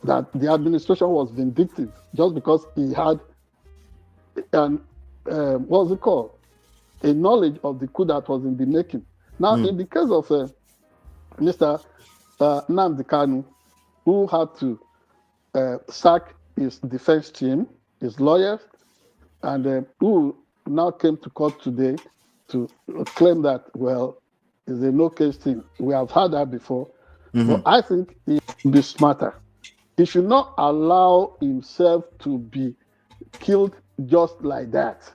that the administration was vindictive just because he had a knowledge of the coup that was in the making. Now, in the case of Mr. Nnamdi Kanu, who had to sack his defense team, his lawyers, and who now came to court today to claim that, well, it's a no-case thing. We have had that before. But I think he should be smarter. He should not allow himself to be killed just like that.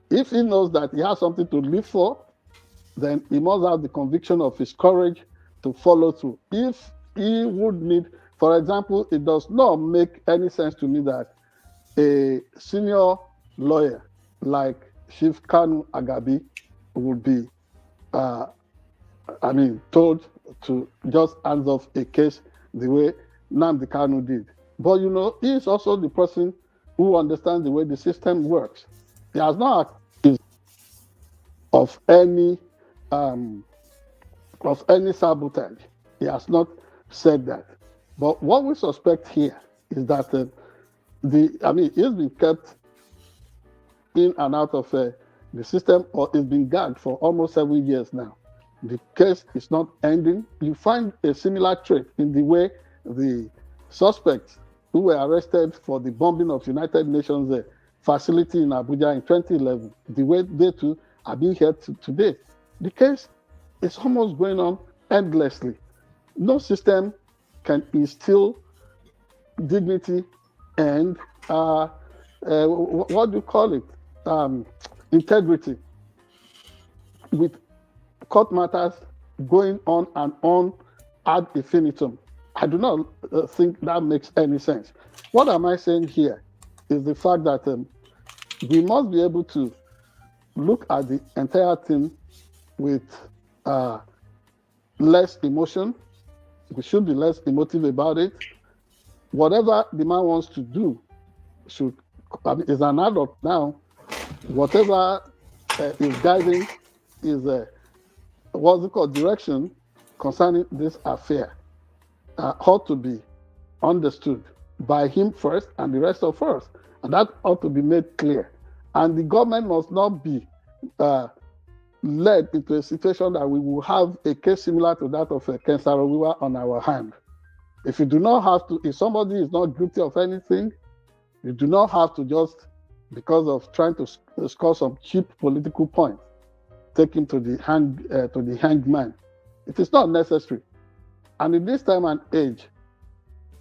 If he knows that he has something to live for, then he must have the conviction of his courage to follow through. If he would need, for example, it does not make any sense to me that a senior lawyer like Chief Kanu Agabi would be, told to just hands off a case the way Nnamdi Kanu did. But he is also the person who understands the way the system works. He has not accused of any sabotage. He has not said that. But what we suspect here is that he's been kept in and out of the system, or he's been gagged for almost 7 years now. The case is not ending. You find a similar trait in the way the suspects who were arrested for the bombing of United Nations facility in Abuja in 2011, the way they too are being held today. The case is almost going on endlessly. No system can instill dignity and what do you call it? Integrity with court matters going on and on ad infinitum. I do not think that makes any sense. What am I saying here is the fact that we must be able to look at the entire thing with less emotion. We should be less emotive about it. Whatever the man wants to do is an adult now. Whatever is guiding is direction concerning this affair ought to be understood by him first and the rest of us. And that ought to be made clear. And the government must not be led into a situation that we will have a case similar to that of Ken Saro-Wiwa on our hand. If somebody is not guilty of anything, you do not have to just, because of trying to score some cheap political points, take him to the hanged man. It is not necessary. And in this time and age,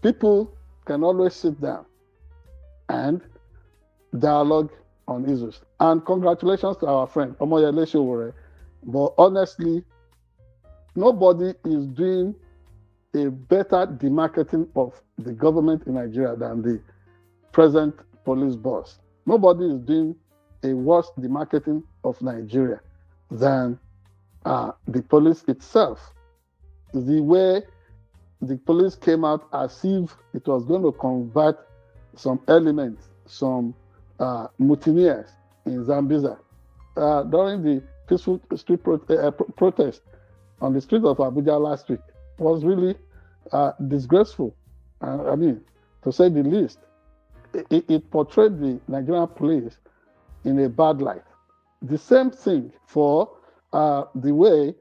people can always sit down and dialogue on issues. And congratulations to our friend Omoyele Sowore. But honestly, nobody is doing a better demarketing of the government in Nigeria than the present police boss. Nobody is doing a worse demarketing of Nigeria than the police itself. The way the police came out as if it was going to convert some elements, some mutineers in Zambiza during the peaceful street protest on the street of Abuja last week was really disgraceful. To say the least. It portrayed the Nigerian police in a bad light. The same thing for the way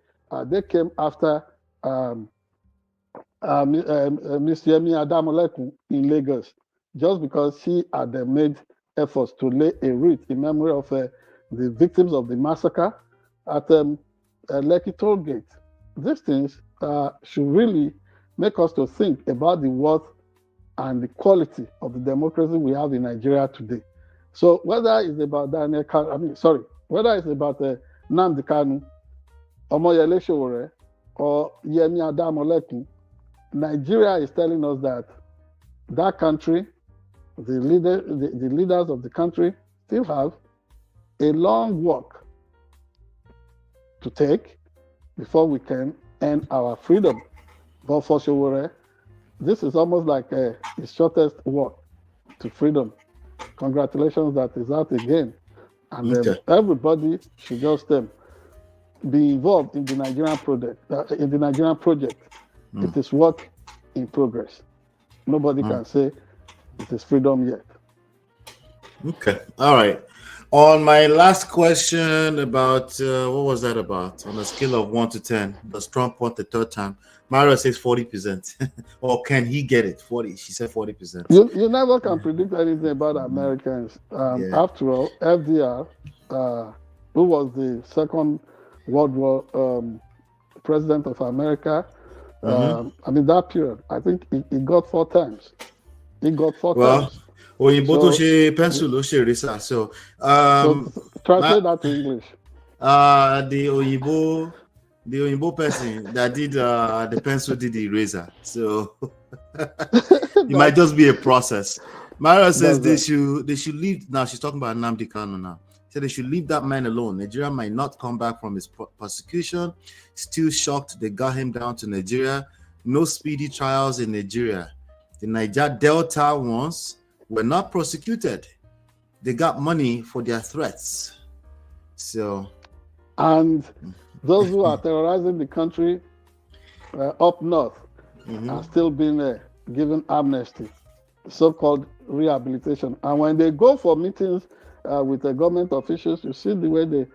they came after Ms. Yemi Adamolekun in Lagos, just because she had made efforts to lay a wreath in memory of the victims of the massacre at Lekki Toll Gate. These things should really make us to think about the worth and the quality of the democracy we have in Nigeria today. So whether it's about whether it's about Nnamdi Kanu, Omoyele Sowore, or Yemi Adamolekun, Nigeria is telling us that that country, the leaders of the country, still have a long walk to take before we can end our freedom. But for Sowore, this is almost like his shortest walk to freedom. Congratulations, that is out again. And everybody should just be involved in the Nigerian project. It is work in progress. Nobody can say it is freedom yet. Okay. All right. On my last question about what was that about? On a scale of 1 to 10, does Trump want the third time? Mario says 40%. Or can he get it? 40. She said 40%. You never can predict anything about Americans. After all, FDR who was the Second World War president of America. I mean, that period, I think he got 4 times. He got 4 times. Oyinbo tó ṣe pencil ló ṣe eraser. So, translate that to English. The Oyinbo person that did the pencil did the eraser. So it might just be a process. Mara says they should leave. Now she's talking about Nnamdi Kanu now. So they should leave that man alone. Nigeria might not come back from his persecution. Still shocked they got him down to Nigeria. No speedy trials in Nigeria. The Niger Delta ones were not prosecuted. They got money for their threats. So, and those who are terrorizing the country up north are still being given amnesty, so-called rehabilitation. And when they go for meetings with the government officials, you see the way they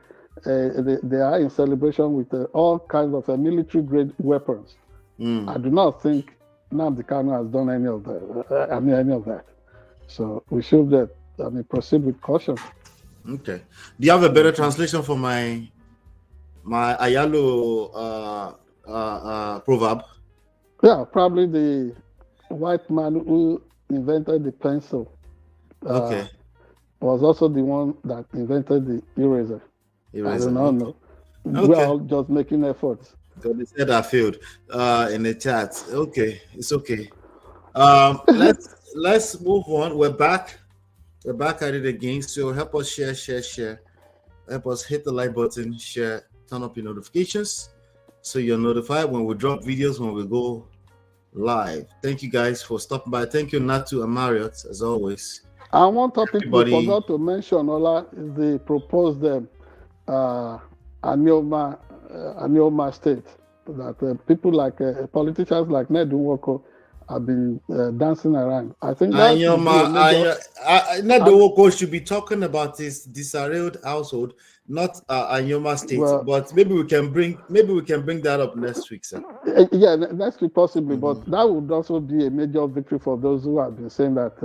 are in celebration with all kinds of military-grade weapons. I do not think Nnamdi Kanu has done any of that. So we should proceed with caution. Okay. Do you have a better translation for my Ayalo proverb? Yeah, probably the white man who invented the pencil. Okay. Was also the one that invented the eraser. I do not know. Okay. We're all just making efforts. So they said I failed in the chat. Okay, it's okay. Let's move on. We're back at it again. So help us share. Help us hit the like button, share, turn up your notifications so you're notified when we drop videos, when we go live. Thank you guys for stopping by. Thank you, Natu and Marriott, as always. And one topic we forgot to mention, Ola, is the proposed Anioma state that people like politicians like Nedu Nwoko have been dancing around. I think Nedu Nwoko should be talking about his disarrayed household, not Anioma state. Well, but maybe we can bring that up next week, sir. Yeah, next week possibly. But that would also be a major victory for those who have been saying that.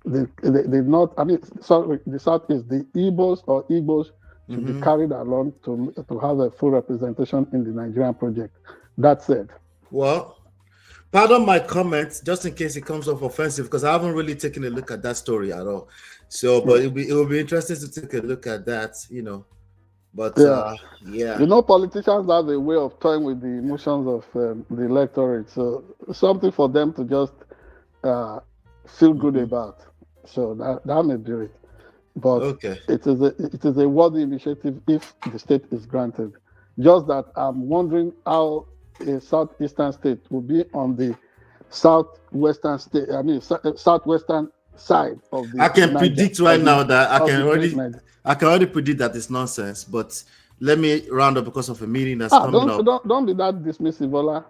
They've not. I mean, sorry, the South is the Igbos should be carried along to have a full representation in the Nigerian project. That said, well, pardon my comments, just in case it comes off offensive, because I haven't really taken a look at that story at all. So, but it will be interesting to take a look at that, But yeah, politicians have a way of toying with the emotions of the electorate. So something for them to just feel good about. So that may be it. But it is a worthy initiative if the state is granted. Just that I'm wondering how a southeastern state will be on the southwestern side of the. I can predict right now that I can already predict that it's nonsense. But let me round up because of a meeting that's coming up. Don't be that dismissive, Ola.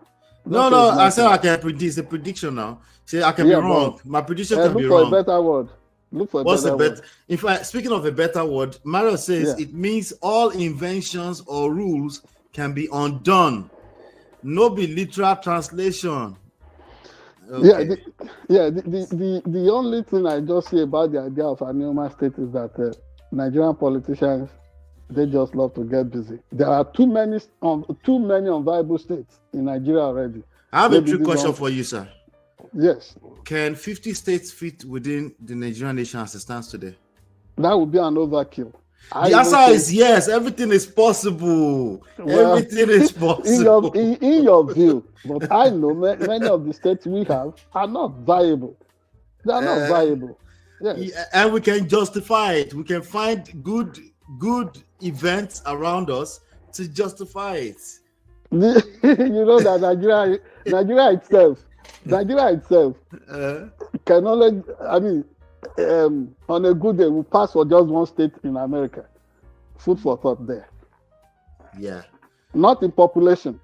No, I said I can predict. It's a prediction now. See, I can be wrong. My prediction can be wrong. Look for a better word. What's a better word? In fact, speaking of a better word, Mario says it means all inventions or rules can be undone. No be literal translation. Okay. The only thing I just see about the idea of Anioma state is that Nigerian politicians, they just love to get busy. There are too many unviable states in Nigeria already. I have a trick question for you, sir. Yes. Can 50 states fit within the Nigerian nation as it stands today? That would be an overkill. The answer is yes. Everything is possible. Well, everything is possible. In your view, but I know many of the states we have are not viable. They are not viable. Yes. And we can justify it. We can find good events around us to justify it. You know that Nigeria itself can only, on a good day, we pass for just one state in America. Food for thought there. Yeah. Not in population.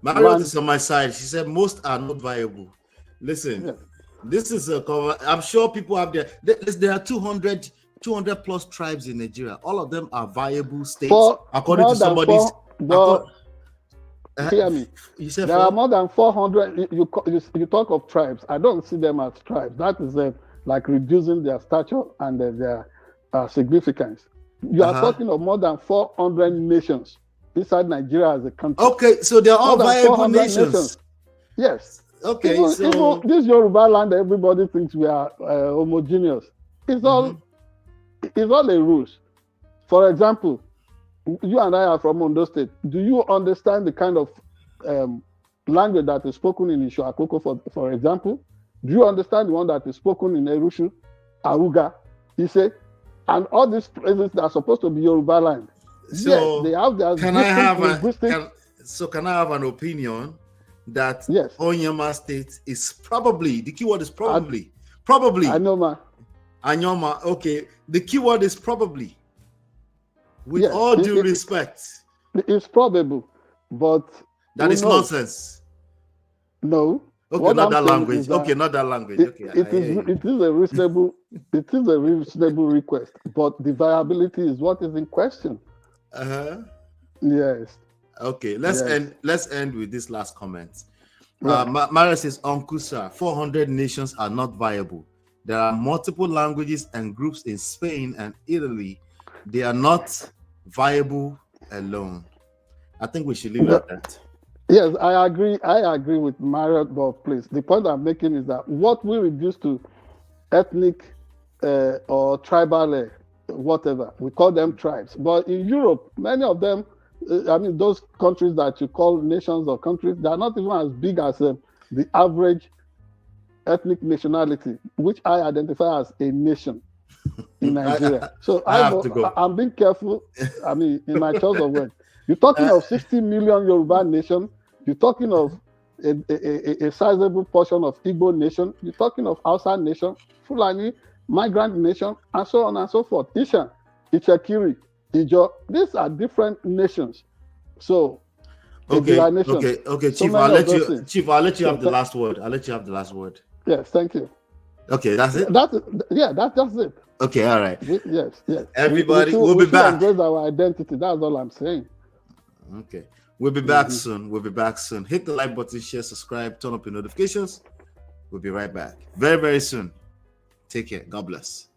Marriott is on my side. She said most are not viable. Listen, this is a cover. I'm sure people have there are 200 plus tribes in Nigeria. All of them are viable states, according to somebody's. Hear me. There are more than 400. You talk of tribes. I don't see them as tribes. That is like reducing their stature and their significance. You are talking of more than 400 nations inside Nigeria as a country. Okay, so they're all viable nations. Yes. Okay, even this Yoruba land, everybody thinks we are homogeneous. It's all a ruse. For example, you and I are from Ondo State. Do you understand the kind of language that is spoken in Ishoakoko, for example? Do you understand the one that is spoken in Erushu, Aruga, Ise, and all these places that are supposed to be Yoruba land? So yes, they have their can I have an opinion that Onyema State is probably, the keyword is probably. Anyoma, okay. The keyword is probably. With all due respect. It's probable, but that is nonsense. No. Okay, not that language. Okay, not that language. It is a reasonable request, but the viability is what is in question. Yes. Okay, let's end with this last comment. Mara says, Uncle Sir, 400 nations are not viable. There are multiple languages and groups in Spain and Italy. They are not viable alone. I think we should leave it at that. Yes, I agree. I agree with Marriott, but please, the point I'm making is that what we reduce to ethnic or tribal, whatever, we call them tribes. But in Europe, many of them, those countries that you call nations or countries, they are not even as big as the average ethnic nationality, which I identify as a nation in Nigeria. So I'm being careful. In my choice of words, you're talking of 60 million Yoruba nation. You're talking of a sizable portion of Igbo nation. You're talking of Hausa nation, Fulani, migrant nation, and so on and so forth. Isha, Ichekiri, Ijo. These are different nations. So, okay, Chief. I'll let you have the last word. Yes, thank you. Okay, that's it. That's it. Okay, all right. Yes. Everybody, we'll be back. Embrace our identity. That's all I'm saying. Okay, we'll be back soon. Hit the like button, share, subscribe, turn up your notifications. We'll be right back very, very soon. Take care. God bless.